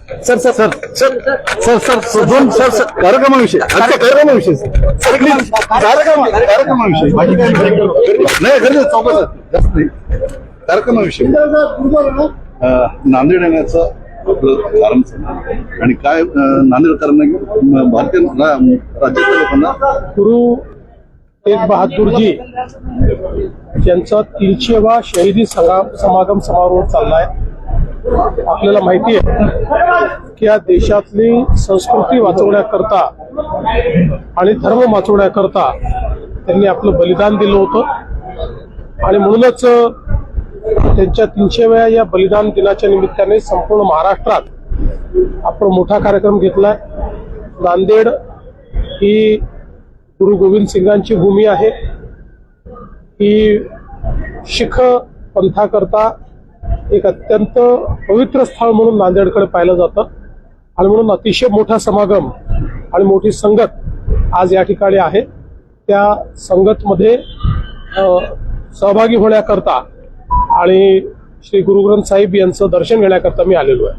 Sir sir sir sir sir sir sir दोन sir sir कार्यक्रमाविषयी कार्यक्रमाविषयी सर प्लीज कार्यक्रमाविषयी बाकी काय नाही घरी चौक सर जास्त नाही कार्यक्रमाविषयी नांदेड येण्याचं आपलं कारण आणि काय नांदेडकरांना भारतीय राज्याच्या लोकांना गुरु तेग बहादूरजी यांचा 300वा शहीदी समागम समारोह चाललाय। आपल्याला माहिती आहे की या देशातली संस्कृती वाचवण्याकरता आणि धर्म वाचवण्याकरता त्यांनी आपलं बलिदान दिलं होतं आणि म्हणूनच त्यांच्या 300व्या या बलिदान दिनाच्या निमित्ताने संपूर्ण महाराष्ट्रात आपण मोठा कार्यक्रम घेतलाय। नांदेड ही गुरु गोविंद सिंगांची भूमी आहे। ही शीख पंथाकरता एक अत्यंत पवित्र स्थळ म्हणून नांदेडकडे पाहिलं जातं आणि म्हणून अतिशय मोठा समागम आणि मोठी संगत आज या ठिकाणी आहे। त्या संगतमध्ये सहभागी होण्याकरता आणि श्री गुरु ग्रंथ साहिब यांचं दर्शन घेण्याकरता मी आलेलो आहे।